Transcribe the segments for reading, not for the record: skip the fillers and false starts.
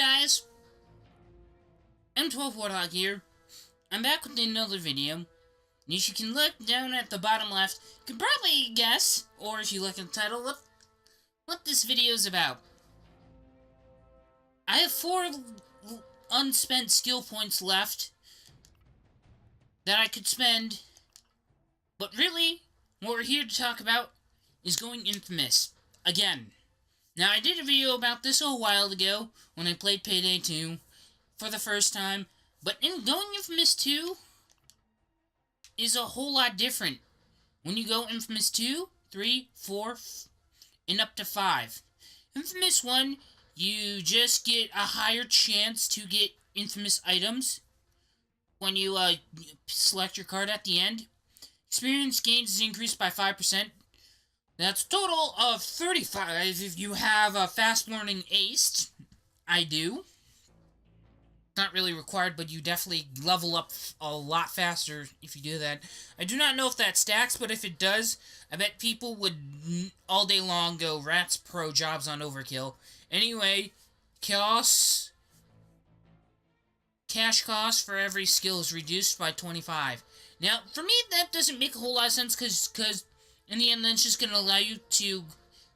guys, M12 Warthog here. I'm back with another video. As you can look down at the bottom left, you can probably guess, or if you look at the title, what this video is about. I have 4 unspent skill points left that I could spend, but really, what we're here to talk about is going infamous again. Now, I did a video about this a while ago when I played Payday 2 for the first time, but going Infamous 2 is a whole lot different. When you go Infamous 2, 3, 4, and up to 5. Infamous 1, you just get a higher chance to get Infamous items when you select your card at the end. Experience gains is increased by 5%. That's a total of 35 if you have a fast learning ace. I do. Not really required, but you definitely level up a lot faster if you do that. I do not know if that stacks, but if it does, I bet people would all day long go Rats Pro jobs on Overkill. Anyway, cash cost for every skill is reduced by 25. Now, for me, that doesn't make a whole lot of sense, because in the end, that's just going to allow you to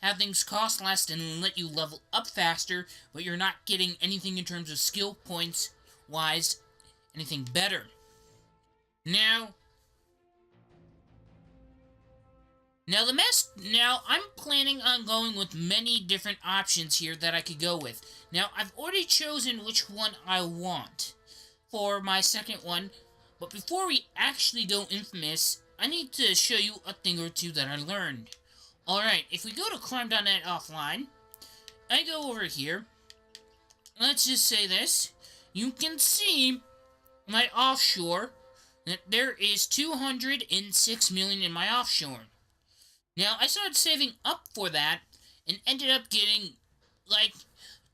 have things cost less and let you level up faster, but you're not getting anything in terms of skill points-wise, anything better. Now, I'm planning on going with many different options here that I could go with. Now, I've already chosen which one I want for my second one, but before we actually go Infamous, I need to show you a thing or two that I learned. Alright, if we go to crime.net offline, I go over here. Let's just say this. You can see my offshore, that there is 206 million in my offshore. Now, I started saving up for that, and ended up getting, like,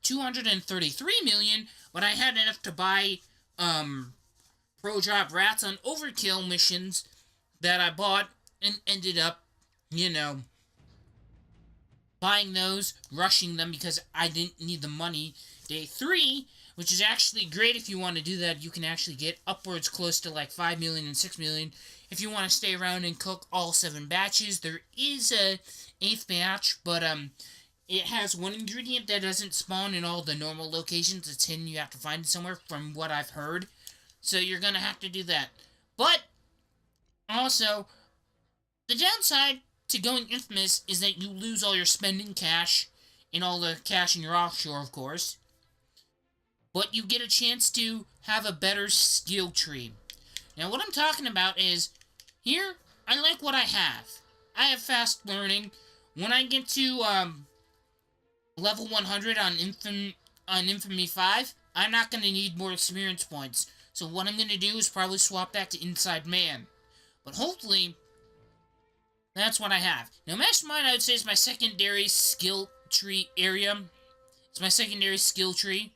233 million, but I had enough to buy, pro drop rats on overkill missions that I bought, and ended up, buying those, rushing them because I didn't need the money. Day 3, which is actually great if you want to do that. You can actually get upwards close to like 5 million and 6 million if you want to stay around and cook all 7 batches. There is a 8th batch, but it has one ingredient that doesn't spawn in all the normal locations. It's hidden. You have to find it somewhere from what I've heard. So you're going to have to do that. But also, the downside to going Infamous is that you lose all your spending cash and all the cash in your offshore, of course. But you get a chance to have a better skill tree. Now, what I'm talking about is, here, I like what I have. I have fast learning. When I get to level 100 on Infamy 5, I'm not going to need more experience points. So what I'm going to do is probably swap that to Inside Man. But hopefully, that's what I have. Now, Mastermind, I would say, is my secondary skill tree area. It's my secondary skill tree.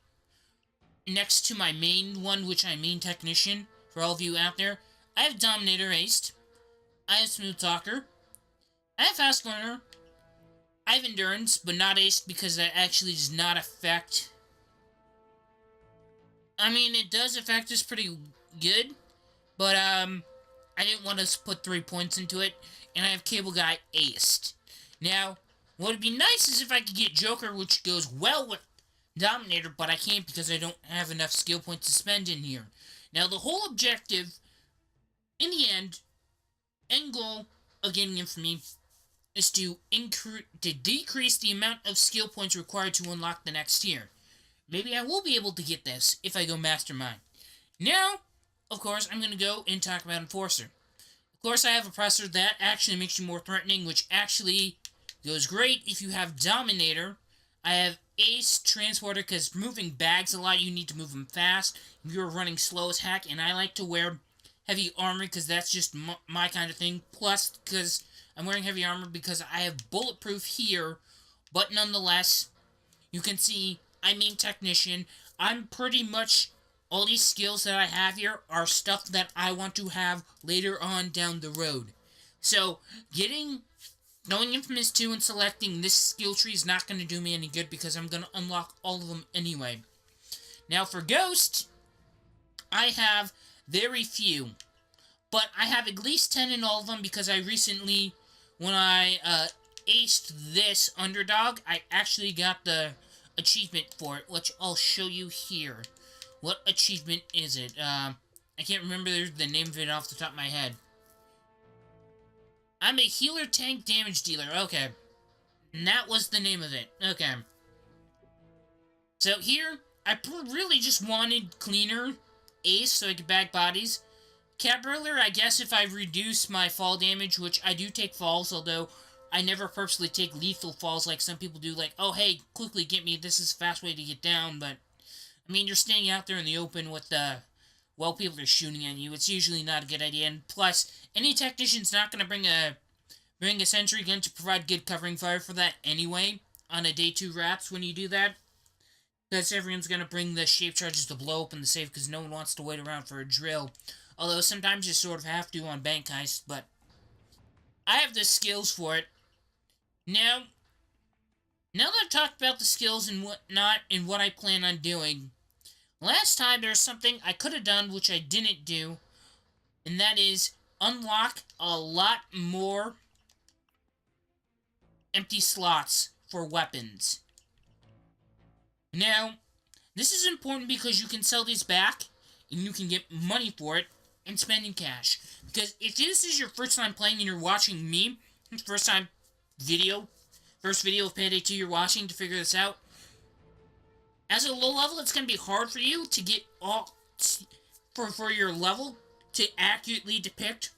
Next to my main one, which I'm main technician, for all of you out there. I have Dominator aced. I have Smooth Talker. I have Fast Learner. I have Endurance, but not aced because that actually does not affect... I mean, it does affect us pretty good, but, I didn't want to put 3 points into it, and I have Cable Guy aced. Now, what would be nice is if I could get Joker, which goes well with Dominator, but I can't because I don't have enough skill points to spend in here. Now, the whole objective, in the end goal of getting Infamy, is to decrease the amount of skill points required to unlock the next tier. Maybe I will be able to get this if I go Mastermind. Now, of course, I'm going to go and talk about Enforcer. Of course, I have Oppressor. That actually makes you more threatening, which actually goes great if you have Dominator. I have Ace Transporter, because moving bags a lot, you need to move them fast. You're running slow as heck, and I like to wear heavy armor, because that's just my kind of thing. Plus, because I'm wearing heavy armor, because I have bulletproof here, but nonetheless, you can see I'm main technician. I'm pretty much... all these skills that I have here are stuff that I want to have later on down the road. So, going Infamous 2 and selecting this skill tree is not going to do me any good because I'm going to unlock all of them anyway. Now for Ghost, I have very few. But I have at least 10 in all of them because I recently, when I aced this underdog, I actually got the achievement for it, which I'll show you here. What achievement is it? I can't remember the name of it off the top of my head. I'm a healer tank damage dealer. Okay. And that was the name of it. Okay. So here, I really just wanted cleaner ace so I could bag bodies. Cat Burglar, I guess if I reduce my fall damage, which I do take falls, although I never purposely take lethal falls like some people do, like, oh, hey, quickly get me, this is a fast way to get down, but, I mean, you're standing out there in the open with, well, people are shooting at you, it's usually not a good idea, and plus, any technician's not going to bring a sentry gun to provide good covering fire for that anyway, on a day 2 wraps when you do that, because everyone's going to bring the shape charges to blow open the safe, because no one wants to wait around for a drill. Although sometimes you sort of have to on bank heists, but I have the skills for it. Now that I've talked about the skills and whatnot and what I plan on doing, last time there's something I could have done which I didn't do, and that is unlock a lot more empty slots for weapons. Now, this is important because you can sell these back, and you can get money for it, and spending cash. Because if this is your first time playing and you're watching me, first video of Payday 2 you're watching to figure this out, as a low level, it's going to be hard for you to get for your level to accurately depict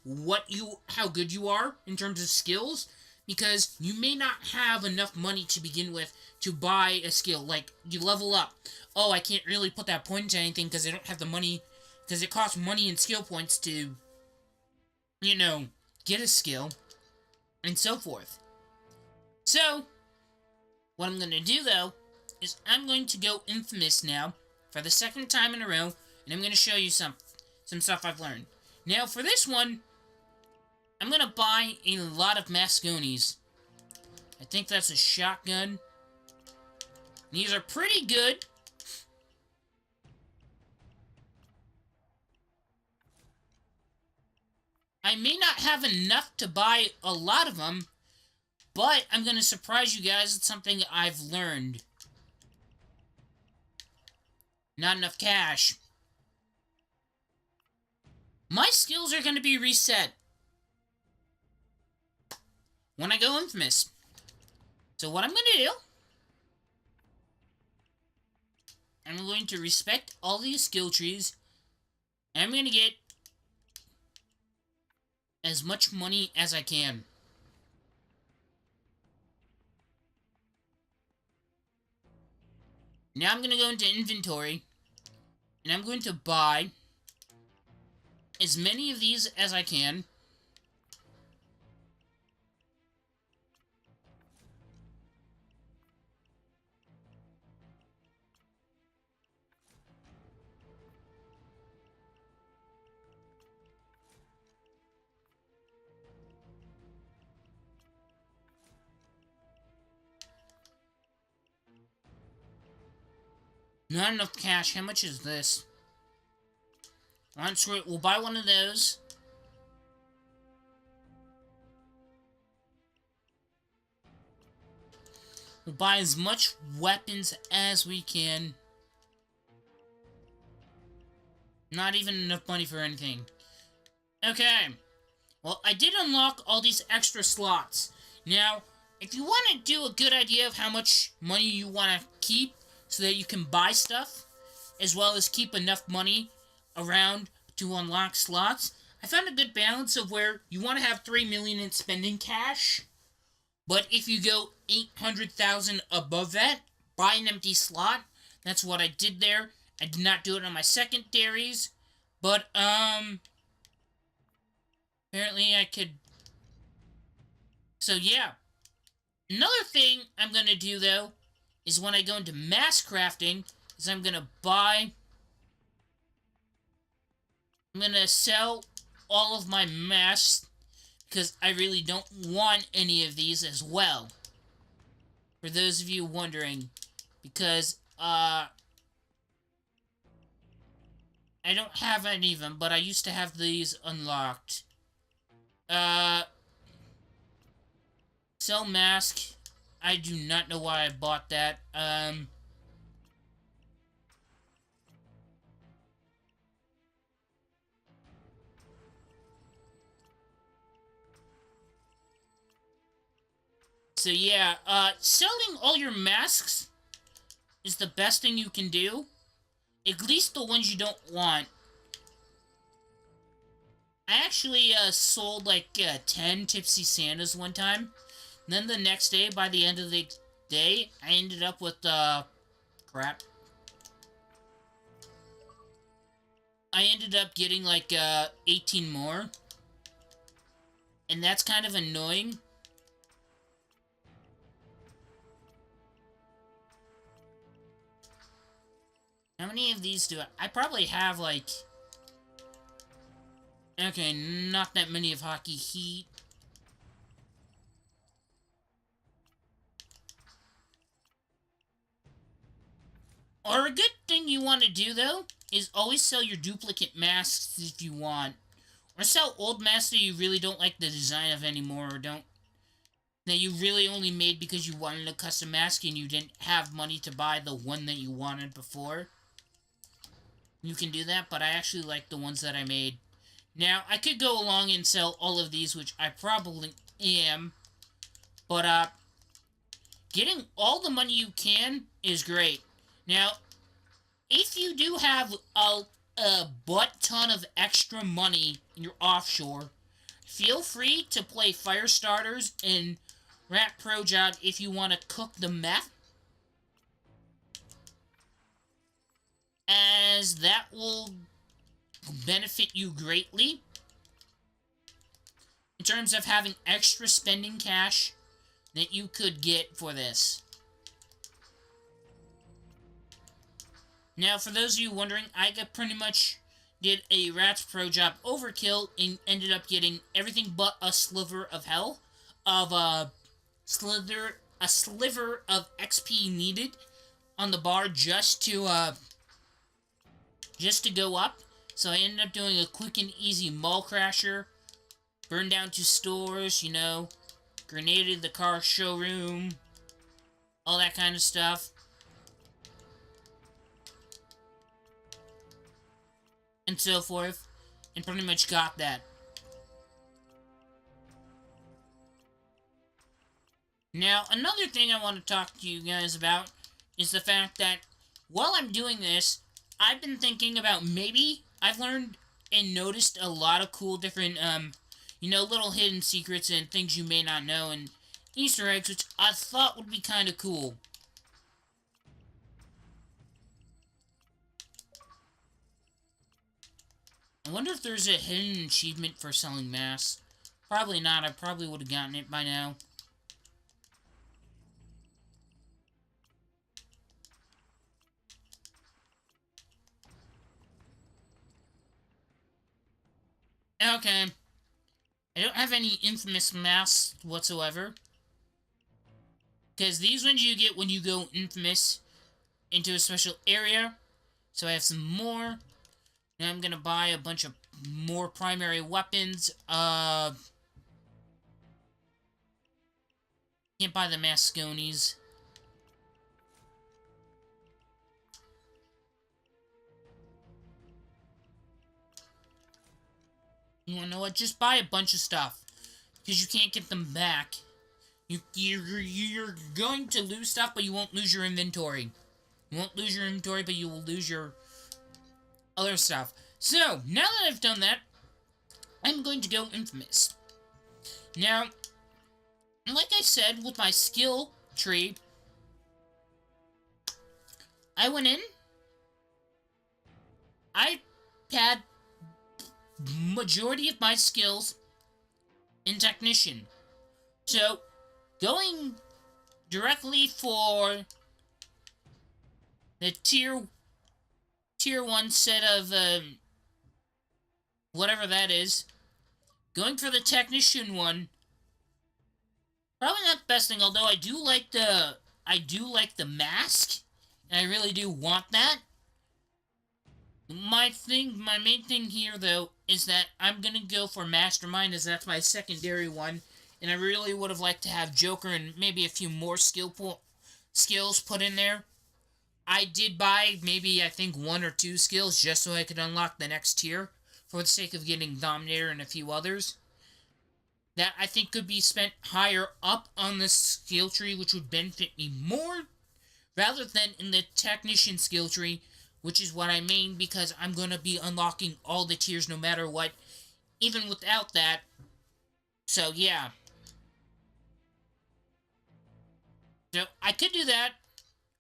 how good you are in terms of skills, because you may not have enough money to begin with to buy a skill. Like, you level up. Oh, I can't really put that point into anything because I don't have the money, because it costs money and skill points to, get a skill, and so forth. So, what I'm going to do, though, is I'm going to go Infamous now, for the second time in a row, and I'm going to show you some stuff I've learned. Now, for this one, I'm going to buy a lot of Masconis. I think that's a shotgun. These are pretty good. I may not have enough to buy a lot of them, but I'm going to surprise you guys with something I've learned. Not enough cash. My skills are going to be reset when I go Infamous. So what I'm going to do, I'm going to respect all these skill trees, and I'm going to get as much money as I can. Now I'm going to go into inventory, and I'm going to buy as many of these as I can. Not enough cash. How much is this? We'll buy one of those. We'll buy as much weapons as we can. Not even enough money for anything. Okay. Well, I did unlock all these extra slots. Now, if you want to do a good idea of how much money you want to keep so that you can buy stuff, as well as keep enough money around to unlock slots, I found a good balance of where you want to have 3 million in spending cash, but if you go 800,000 above that, buy an empty slot. That's what I did there. I did not do it on my secondaries, but, apparently I could. So, yeah. Another thing I'm going to do, though, is when I go into mass crafting, is I'm going to sell all of my masks, because I really don't want any of these as well. For those of you wondering. Because, I don't have any of them, but I used to have these unlocked. Uh, Sell mask. I do not know why I bought that. So yeah, selling all your masks is the best thing you can do. At least the ones you don't want. I actually, sold, like, 10 Tipsy Santas one time. And then the next day, by the end of the day, I ended up with, crap. I ended up getting, like, 18 more. And that's kind of annoying. How many of these do I probably have, like... Okay, not that many of Hockey Heat. Or a good thing you want to do, though, is always sell your duplicate masks if you want. Or sell old masks that you really don't like the design of anymore, or don't... that you really only made because you wanted a custom mask and you didn't have money to buy the one that you wanted before. You can do that, but I actually like the ones that I made. Now, I could go along and sell all of these, which I probably am, but, getting all the money you can is great. Now, if you do have a butt ton of extra money in your offshore, feel free to play Firestarters and Rat Pro Job if you want to cook the meth, as that will benefit you greatly in terms of having extra spending cash that you could get for this. Now, for those of you wondering, I pretty much did a Rats Pro Job overkill and ended up getting everything but a sliver of hell of a sliver of XP needed on the bar just to go up. So I ended up doing a quick and easy mall crasher, burned down 2 stores, you know, grenaded the car showroom, all that kind of stuff. And so forth, and pretty much got that. Now, another thing I want to talk to you guys about is the fact that while I'm doing this, I've been thinking about maybe I've learned and noticed a lot of cool different, you know, little hidden secrets and things you may not know and Easter eggs, which I thought would be kind of cool. I wonder if there's a hidden achievement for selling masks. Probably not. I probably would have gotten it by now. Okay. I don't have any infamous masks whatsoever. Because these ones you get when you go infamous into a special area. So I have some more. Now I'm gonna buy a bunch of more primary weapons. Can't buy the Masconis. You wanna know what? Just buy a bunch of stuff. Because you can't get them back. You're going to lose stuff, but you won't lose your inventory. You won't lose your inventory, but you will lose your other stuff. So, now that I've done that, I'm going to go infamous. Now, like I said, with my skill tree, I went in, I had majority of my skills in technician. So, going directly for the tier 1 set of, whatever that is, going for the technician one, probably not the best thing, although I do like the mask, and I really do want that. My main thing here, though, is that I'm gonna go for Mastermind, as that's my secondary one, and I really would have liked to have Joker and maybe a few more skills put in there. I did buy maybe, I think, one or two skills just so I could unlock the next tier, for the sake of getting Dominator and a few others, that I think could be spent higher up on the skill tree, which would benefit me more, rather than in the Technician skill tree, which is what I mean, because I'm going to be unlocking all the tiers no matter what, even without that. So, yeah. So, I could do that,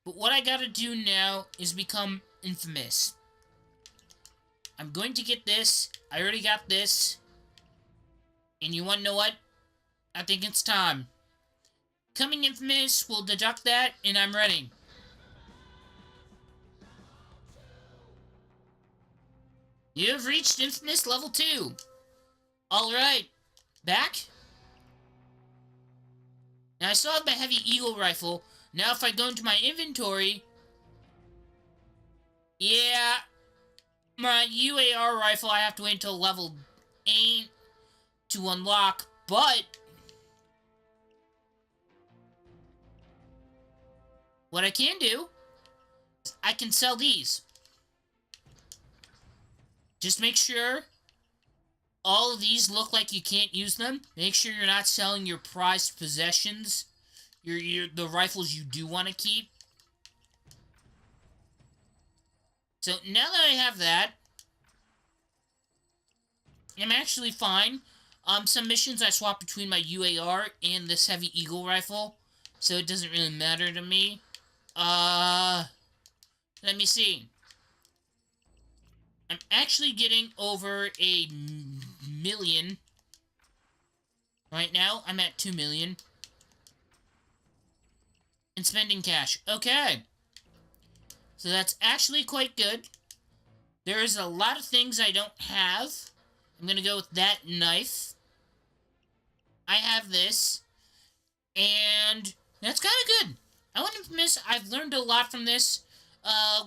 but what I gotta do now is become infamous. I'm going to get this. I already got this. And you wanna know what? I think it's time. Becoming infamous, we'll deduct that, and I'm ready. You have reached infamous level 2. Alright. Back? Now I still have my heavy eagle rifle. Now if I go into my inventory... Yeah... My UAR rifle I have to wait until level 8 to unlock, but... What I can do... I can sell these. Just make sure all of these look like you can't use them. Make sure you're not selling your prized possessions. The rifles you do want to keep. So now that I have that, I'm actually fine. Some missions I swap between my UAR and this heavy eagle rifle, so it doesn't really matter to me. Let me see. I'm actually getting over a million. Right now, I'm at 2 million. And spending cash. Okay. So that's actually quite good. There is a lot of things I don't have. I'm gonna go with that knife. I have this. And that's kind of good. I want to miss. I've learned a lot from this.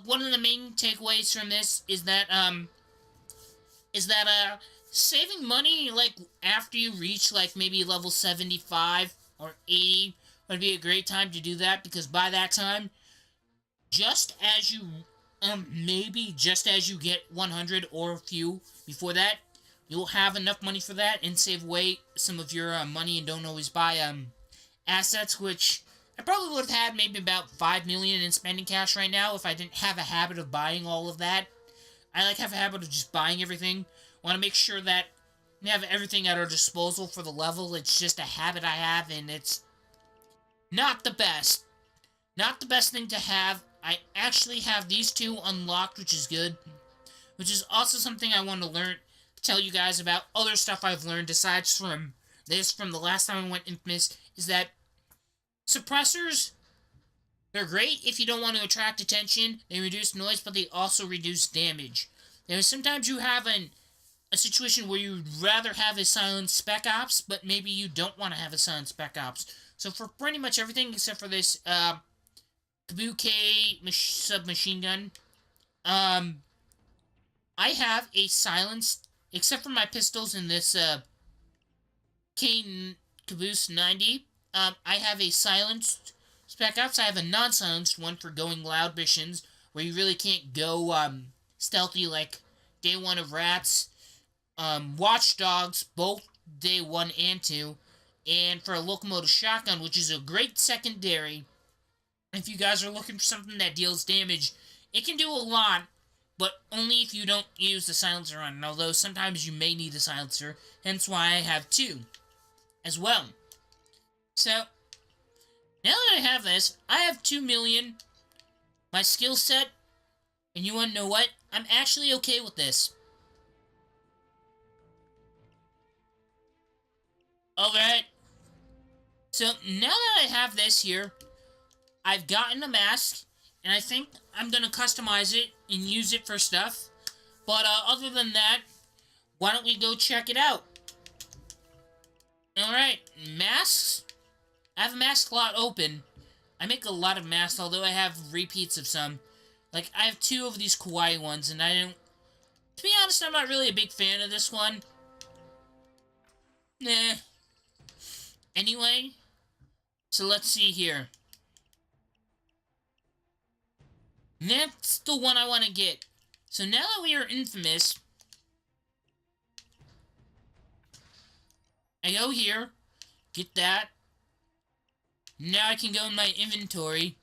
One of the main takeaways from this is that, saving money, like, after you reach, like, maybe level 75 or 80 would be a great time to do that, because by that time, just as you, maybe just as you get 100 or a few before that, you'll have enough money for that and save away some of your money and don't always buy, assets, which I probably would have had maybe about 5 million in spending cash right now if I didn't have a habit of buying all of that. I have a habit of just buying everything. Want to make sure that we have everything at our disposal for the level. It's just a habit I have, and it's not the best. Not the best thing to have. I actually have these two unlocked, which is good. Which is also something I want to tell you guys about other stuff I've learned aside from this, from the last time I went Infamous, is that suppressors, they're great if you don't want to attract attention. They reduce noise, but they also reduce damage. Sometimes you have a situation where you'd rather have a silent Spec Ops, but maybe you don't want to have a silent Spec Ops. So for pretty much everything except for this Kabuki submachine gun, I have a silenced, except for my pistols in this Caboose 90, I have a silenced Spec Ops. I have a non-silenced one for going loud missions, where you really can't go stealthy like Day 1 of Rats, Watch Dogs, both Day 1 and 2, and for a locomotive shotgun, which is a great secondary. If you guys are looking for something that deals damage, it can do a lot, but only if you don't use the silencer on it, although sometimes you may need a silencer, hence why I have two as well. So, now that I have this, I have 2 million, my skill set, and you want to know what? I'm actually okay with this. Alright. So, now that I have this here, I've gotten a mask, and I think I'm going to customize it and use it for stuff. But other than that, why don't we go check it out? Alright, masks. I have a mask slot open. I make a lot of masks, although I have repeats of some. Like, I have 2 of these kawaii ones, and I don't To be honest, I'm not really a big fan of this one. Nah. Anyway, so let's see here. That's the one I want to get. So now that we are infamous, I go here, get that. Now I can go in my inventory.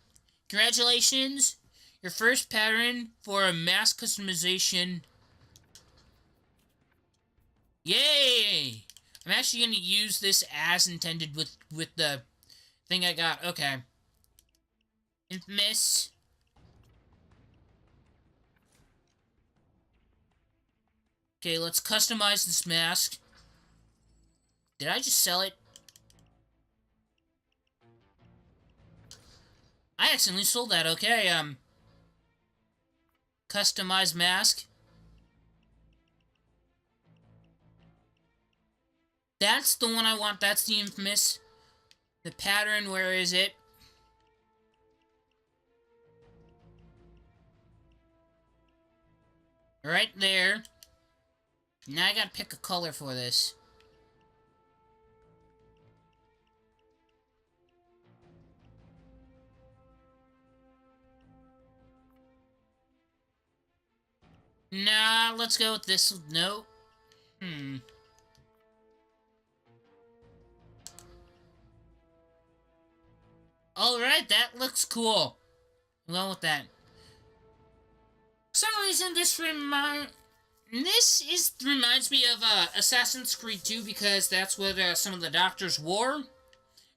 Congratulations, your first pattern for a mass customization. Yay! I'm actually going to use this as intended with the thing I got. Okay. Infamous. Okay, let's customize this mask. Did I just sell it? I accidentally sold that. Okay, customize mask. That's the one I want. That's the infamous. The pattern, where is it? Right there. Now I gotta pick a color for this. Nah, let's go with this. No. Alright, that looks cool. I'm going with that. For some reason, this reminds me of Assassin's Creed 2, because that's what some of the doctors wore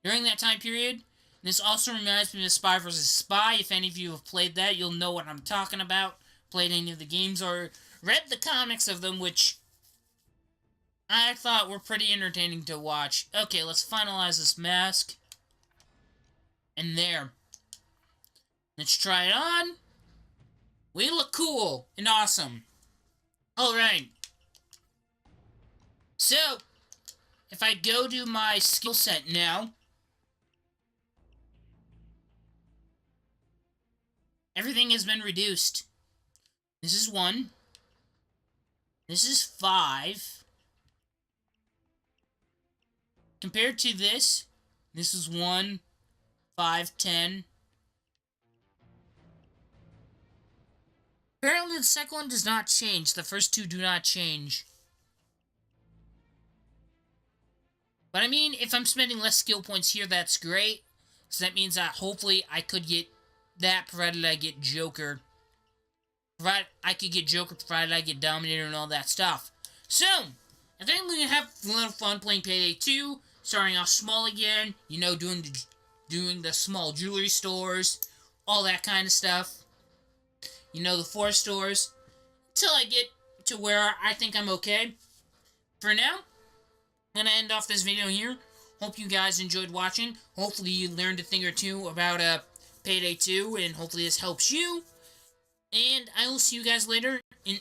during that time period. This also reminds me of Spy vs. Spy. If any of you have played that, you'll know what I'm talking about. Played any of the games or read the comics of them, which I thought were pretty entertaining to watch. Okay, let's finalize this mask. And there. Let's try it on. We look cool and awesome. Alright. So, if I go to my skill set now, everything has been reduced. This is 1. This is 5. Compared to this is 1, 5, 10. Apparently the second one does not change. The first 2 do not change. But I mean, if I'm spending less skill points here, that's great. So that means that hopefully I could get that, provided I get Joker. Provided I could get Joker, provided I get Dominator and all that stuff. So, I think we're going to have a little fun playing Payday 2. Starting off small again. You know, doing the small jewelry stores. All that kind of stuff. You know, the 4 stores. Until I get to where I think I'm okay. For now, I'm going to end off this video here. Hope you guys enjoyed watching. Hopefully you learned a thing or two about Payday 2. And hopefully this helps you. And I will see you guys later in